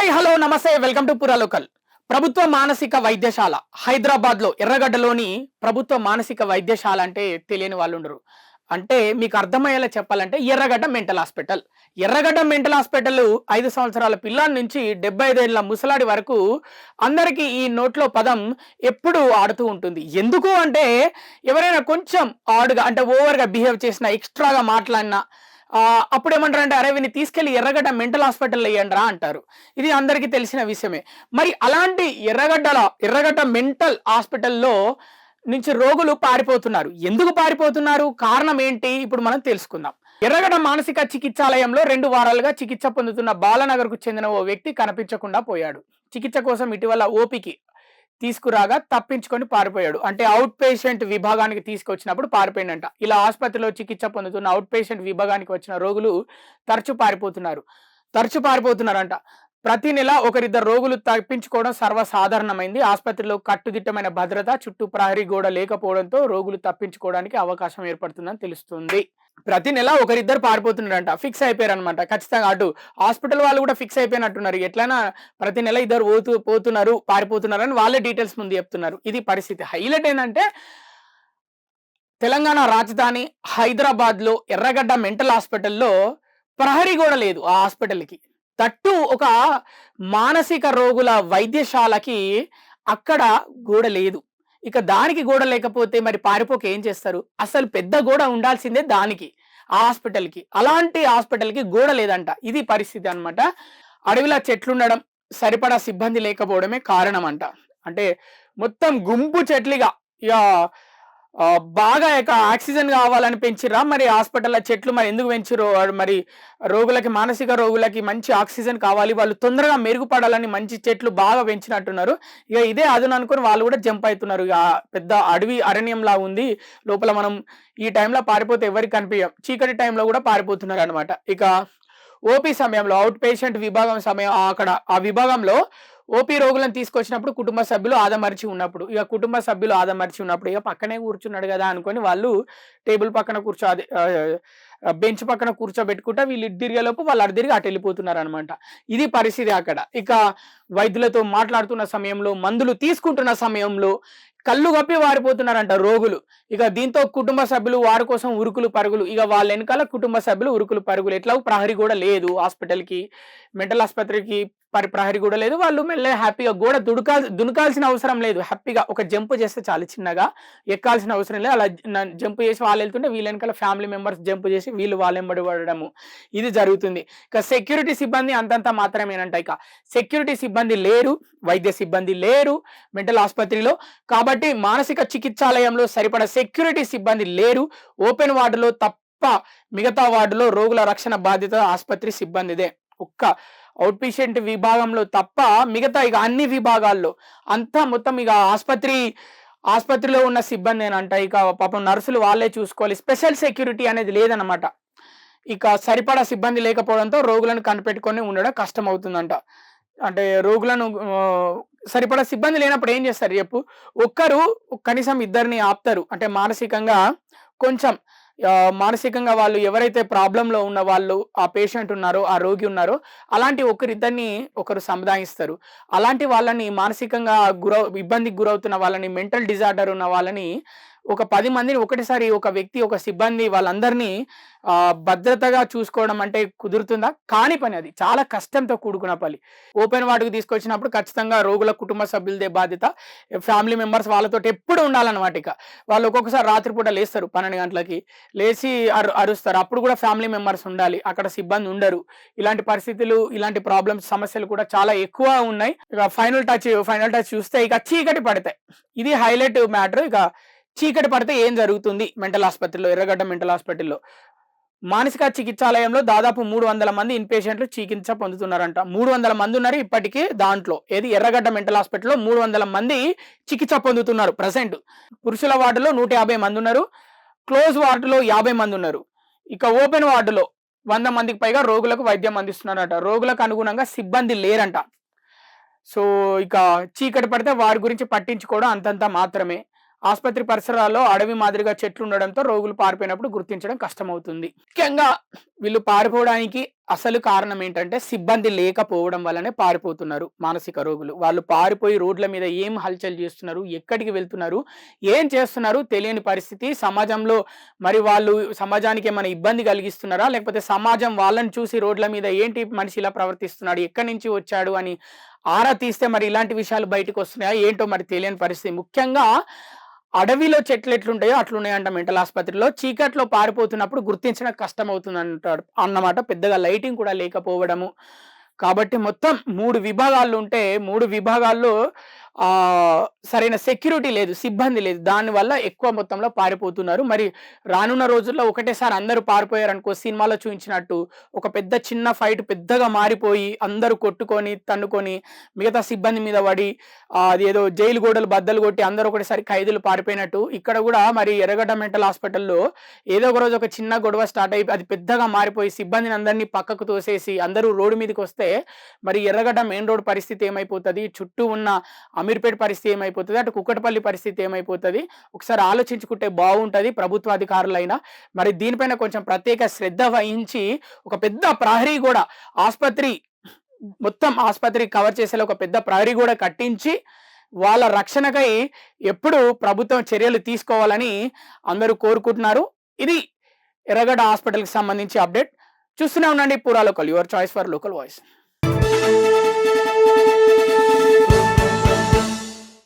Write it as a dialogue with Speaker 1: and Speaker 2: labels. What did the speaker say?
Speaker 1: Hi hello నమస్తే welcome to పురా local. ప్రభుత్వ మానసిక వైద్యశాల హైదరాబాద్లో ఎర్రగడ్డలోని ప్రభుత్వ మానసిక వైద్యశాల అంటే తెలియని వాళ్ళు ఉండరు. అంటే మీకు అర్థమయ్యేలా చెప్పాలంటే ఎర్రగడ్డ మెంటల్ హాస్పిటల్. ఎర్రగడ్డ మెంటల్ హాస్పిటల్ 5 సంవత్సరాల పిల్లాడి నుంచి 75 ఏళ్ల ముసలాడి వరకు అందరికీ ఈ నోట్లో పదం ఎప్పుడు ఆడుతూ ఉంటుంది. ఎందుకు అంటే ఎవరైనా కొంచెం ఆడుగా అంటే ఓవర్గా బిహేవ్ చేసినా, ఎక్స్ట్రాగా మాట్లాడినా అప్పుడు ఏమంటారంటే అరే వీని తీసుకెళ్లి ఎర్రగడ్డ మెంటల్ హాస్పిటల్ వేయండిరా అంటారు. ఇది అందరికీ తెలిసిన విషయమే. మరి అలాంటి ఎర్రగడ్డ మెంటల్ హాస్పిటల్లో నుంచి రోగులు పారిపోతున్నారు. ఎందుకు పారిపోతున్నారు, కారణం ఏంటి, ఇప్పుడు మనం తెలుసుకుందాం. ఎర్రగడ్డ మానసిక చికిత్సాలయంలో 2 వారాలుగా చికిత్స పొందుతున్న బాలనగర్కు చెందిన ఓ వ్యక్తి కనిపించకుండా పోయాడు. చికిత్స కోసం ఇటీవల ఓపీకి తీసుకురాగా తప్పించుకొని పారిపోయాడు. అంటే అవుట్ పేషెంట్ విభాగానికి తీసుకొచ్చినప్పుడు పారిపోయిందంట. ఇలా ఆసుపత్రిలో చికిత్స పొందుతున్న అవుట్ పేషెంట్ విభాగానికి వచ్చిన రోగులు తరచూ పారిపోతున్నారంట. ప్రతి నెల ఒకరిద్దరు రోగులు తప్పించుకోవడం సర్వసాధారణమైంది. ఆసుపత్రిలో కట్టుదిట్టమైన భద్రత, చుట్టూ ప్రహరీ గోడ లేకపోవడంతో రోగులు తప్పించుకోవడానికి అవకాశం ఏర్పడుతుందని తెలుస్తుంది. ప్రతి నెల ఒకరిద్దరు పారిపోతున్నారంట. ఫిక్స్ అయిపోయారనమాట. ఖచ్చితంగా అటు హాస్పిటల్ వాళ్ళు కూడా ఫిక్స్ అయిపోయినట్టున్నారు. ఎట్లైనా ప్రతి నెల ఇద్దరు పారిపోతున్నారు అని వాళ్ళే డీటెయిల్స్ ముందు చెప్తున్నారు. ఇది పరిస్థితి. హైలైట్ ఏంటంటే తెలంగాణ రాజధాని హైదరాబాద్లో ఎర్రగడ్డ మెంటల్ హాస్పిటల్లో ప్రహరీ గోడ లేదు ఆ హాస్పిటల్కి. తట్టు ఒక మానసిక రోగుల వైద్యశాలకి అక్కడ గోడ లేదు. ఇక దానికి గోడ లేకపోతే మరి పారిపోక ఏం చేస్తారు? అసలు పెద్ద గోడ ఉండాల్సిందే దానికి, ఆ హాస్పిటల్కి. అలాంటి హాస్పిటల్కి గోడ లేదంట. ఇది పరిస్థితి అనమాట. అడవిలో చెట్లుండడం, సరిపడా సిబ్బంది లేకపోవడమే కారణం అంట. అంటే మొత్తం గుంపు చెట్లుగా ఇక బాగా ఆక్సిజన్ కావాలని పెంచిర్రా మరి హాస్పిటల్లో చెట్లు మరి ఎందుకు పెంచిరో, మరి రోగులకి, మానసిక రోగులకి మంచి ఆక్సిజన్ కావాలి, వాళ్ళు తొందరగా మెరుగుపడాలని మంచి చెట్లు బాగా పెంచినట్టున్నారు. ఇక ఇదే అదును అనుకుని వాళ్ళు కూడా జంప్ అవుతున్నారు. ఇక పెద్ద అడవి అరణ్యంలా ఉంది లోపల. మనం ఈ టైంలో పారిపోతే ఎవరికి కనిపించాం, చీకటి టైంలో కూడా పారిపోతున్నారు అనమాట. ఇక ఓపీ సమయంలో, అవుట్ పేషెంట్ విభాగం సమయం, అక్కడ ఆ విభాగంలో ఓపీ రోగులను తీసుకొచ్చినప్పుడు కుటుంబ సభ్యులు ఆదమరిచి ఉన్నప్పుడు ఇక పక్కనే కూర్చున్నాడు కదా అనుకొని వాళ్ళు టేబుల్ పక్కన బెంచ్ పక్కన కూర్చోబెట్టుకుంటా వీళ్ళు ఇటు తిరిగేలోపు వాళ్ళు అటు తిరిగి అటు వెళ్ళిపోతున్నారు అనమాట. ఇది పరిస్థితి అక్కడ. ఇక వైద్యులతో మాట్లాడుతున్న సమయంలో, మందులు తీసుకుంటున్న సమయంలో కళ్ళు కప్పి వారిపోతున్నారంట రోగులు. ఇక దీంతో కుటుంబ సభ్యులు వారి కోసం ఉరుకులు పరుగులు. ఇక వాళ్ళ వెనకాల కుటుంబ సభ్యులు ఉరుకులు పరుగులు. ఎట్లా ప్రహరీ కూడా లేదు హాస్పిటల్కి, మెంటల్ ఆసుపత్రికి ప్రహరీ కూడా లేదు. వాళ్ళు మెల్లె హ్యాపీగా గోడ దునకాల్సిన అవసరం లేదు. హ్యాపీగా ఒక జంప్ చేస్తే చాలు, చిన్నగా ఎక్కాల్సిన అవసరం లేదు. అలా జంప్ చేసి వాళ్ళు వెళ్తుంటే వీళ్ళ వెనకాల ఫ్యామిలీ మెంబర్స్ జంప్ చేసి వీళ్ళు వాళ్ళ వెంబడి పడడము ఇది జరుగుతుంది. ఇక సెక్యూరిటీ సిబ్బంది అంతంత మాత్రమేనంట. ఇక సెక్యూరిటీ సిబ్బంది లేరు, వైద్య సిబ్బంది లేరు మెంటల్ ఆసుపత్రిలో. కాబట్టి మానసిక చికిత్సాలయంలో సరిపడా సెక్యూరిటీ సిబ్బంది లేరు. ఓపెన్ వార్డులో తప్ప మిగతా వార్డులో రోగుల రక్షణ బాధ్యత ఆసుపత్రి సిబ్బందిదే. ఒక్క అవుట్ పేషెంట్ విభాగంలో తప్ప మిగతా ఇక అన్ని విభాగాల్లో అంతా మొత్తం ఇక ఆసుపత్రిలో ఉన్న సిబ్బంది ఏనంట. ఇక పాపం నర్సులు వాళ్ళే చూసుకోవాలి. స్పెషల్ సెక్యూరిటీ అనేది లేదన్నమాట. ఇక సరిపడా సిబ్బంది లేకపోవడంతో రోగులను కనిపెట్టుకొని ఉండడం కష్టం అవుతుందంట. అంటే రోగులను సరిపడా సిబ్బంది లేనప్పుడు ఏం చేస్తారు చెప్పు? ఒక్కరు కనీసం ఇద్దరిని ఆపుతారు. అంటే మానసికంగా వాళ్ళు ఎవరైతే ప్రాబ్లంలో ఉన్న వాళ్ళు, ఆ పేషెంట్ ఉన్నారో, ఆ రోగి ఉన్నారో, అలాంటి ఒకరిద్దరిని ఒకరు సముదాయిస్తారు. అలాంటి వాళ్ళని మానసికంగా ఇబ్బందికి గురవుతున్న వాళ్ళని, మెంటల్ డిజార్డర్ ఉన్న వాళ్ళని ఒక 10 మందిని ఒకటిసారి ఒక వ్యక్తి, ఒక సిబ్బంది వాళ్ళందరినీ భద్రతగా చూసుకోవడం అంటే కుదురుతుందా? కాని పని. అది చాలా కష్టంతో కూడుకున్న పని. ఓపెన్ వార్డుకు తీసుకొచ్చినప్పుడు ఖచ్చితంగా రోగుల కుటుంబ సభ్యులదే బాధ్యత. ఫ్యామిలీ మెంబర్స్ వాళ్ళతో ఎప్పుడు ఉండాలన్నమాట. ఇక వాళ్ళు ఒక్కొక్కసారి రాత్రిపూట లేస్తారు, 12 గంటలకి లేచి అరుస్తారు. అప్పుడు కూడా ఫ్యామిలీ మెంబర్స్ ఉండాలి, అక్కడ సిబ్బంది ఉండరు. ఇలాంటి పరిస్థితులు, ఇలాంటి ప్రాబ్లమ్స్, సమస్యలు కూడా చాలా ఎక్కువ ఉన్నాయి. ఇక ఫైనల్ టచ్ చూస్తే ఇక చీకటి పడతాయి. ఇది హైలైట్ మ్యాటర్. ఇక చీకటి పడితే ఏం జరుగుతుంది మెంటల్ ఆసుపత్రిలో, ఎర్రగడ్డ మెంటల్ హాస్పిటల్లో? మానసిక చికిత్సాలయంలో దాదాపు 300 మంది ఇన్పేషెంట్లు చికిత్స పొందుతున్నారంట. 300 మంది ఉన్నారు ఇప్పటికీ దాంట్లో. ఎర్రగడ్డ మెంటల్ హాస్పిటల్లో 300 మంది చికిత్స పొందుతున్నారు ప్రజెంట్. పురుషుల వార్డులో 150 మంది ఉన్నారు, క్లోజ్ వార్డులో 50 మంది ఉన్నారు. ఇక ఓపెన్ వార్డులో 100 మందికి పైగా రోగులకు వైద్యం అందిస్తున్నారట. రోగులకు అనుగుణంగా సిబ్బంది లేరంట. సో ఇక చీకటి పడితే వారి గురించి పట్టించుకోవడం అంతంత మాత్రమే. ఆసుపత్రి పరిసరాల్లో అడవి మాదిరిగా చెట్లు ఉండడంతో రోగులు పారిపోయినప్పుడు గుర్తించడం కష్టమవుతుంది. ముఖ్యంగా వీళ్ళు పారిపోవడానికి అసలు కారణం ఏంటంటే సిబ్బంది లేకపోవడం వల్లనే పారిపోతున్నారు మానసిక రోగులు. వాళ్ళు పారిపోయి రోడ్ల మీద ఏం హల్చల్ చేస్తున్నారు? ఎక్కడికి వెళ్తున్నారు? ఏం చేస్తున్నారు? తెలియని పరిస్థితి. సమాజంలో మరి వాళ్ళు సమాజానికి ఏమైనా ఇబ్బంది కలిగిస్తున్నారా? లేకపోతే సమాజం వాళ్ళని చూసి రోడ్ల మీద ఏంటి మనిషి ఇలా ప్రవర్తిస్తున్నాడు? ఎక్కడి నుంచి వచ్చాడు? అని ఆరా తీస్తే మరి ఇలాంటి విషయాలు బయటకొస్తున్నాయా? ఏంటో మరి తెలియని పరిస్థితి. ముఖ్యంగా అడవిలో చెట్లు ఎట్లుంటాయో అట్లున్నాయంట మెంటల్ ఆస్పత్రిలో. చీకట్లో పారిపోతున్నప్పుడు గుర్తించడం కష్టమవుతుందంటాడు అన్నమాట. పెద్దగా లైటింగ్ కూడా లేకపోవడము. కాబట్టి మొత్తం 3 విభాగాలుంటే 3 విభాగాల్లో సరైన సెక్యూరిటీ లేదు. సిబ్బంది లేదు. దానివల్ల ఎక్కువ మొత్తంలో పారిపోతున్నారు. మరి రానున్న రోజుల్లో ఒకటేసారి అందరూ పారిపోయారనుకో సినిమాలో చూయించినట్టు ఒక పెద్ద చిన్న ఫైట్ పెద్దగా మారిపోయి అందరూ కొట్టుకొని, తన్నుకొని మిగతా సిబ్బంది మీద పడి అదేదో జైలు గోడలు బద్దలు కొట్టి అందరూ ఒకటేసారి ఖైదీలు పారిపోయినట్టు ఇక్కడ గూడా మరి ఎర్రగడ్డ మెంటల్ హాస్పిటల్‌లో ఏదో ఒక రోజు ఒక చిన్న గొడవ స్టార్ట్ అయ్యి అది పెద్దగా మారిపోయి సిబ్బందిని అందరిని పక్కకు తోసేసి అందరూ రోడ్డు మీదకొస్తే మరి ఎర్రగడ్డ మెయిన్ రోడ్ పరిస్థితి ఏమైపోతది? చుట్టూ ఉన్న అమీర్పేట పరిస్థితి ఏమైపోతది? అటు కుక్కటపల్లి పరిస్థితి ఏమైపోతది? ఒకసారి ఆలోచించుకుంటే బాగుంటది ప్రభుత్వ అధికారులైనా. మరి దీనిపైన కొంచెం ప్రత్యేక శ్రద్ధ వహించి ఒక పెద్ద ప్రహరీ గోడ మొత్తం ఆస్పత్రి కవర్ చేసేలా ఒక పెద్ద ప్రహరీ గోడ కట్టించి వాళ్ళ రక్షణకై ఎప్పుడు ప్రభుత్వం చర్యలు తీసుకోవాలని అందరూ కోరుకుంటున్నారు. ఇది ఎర్రగడ్డ హాస్పిటల్‌కి సంబంధించి అప్డేట్. చూస్తూనే ఉండండి పూరా local. Your choice for local voice.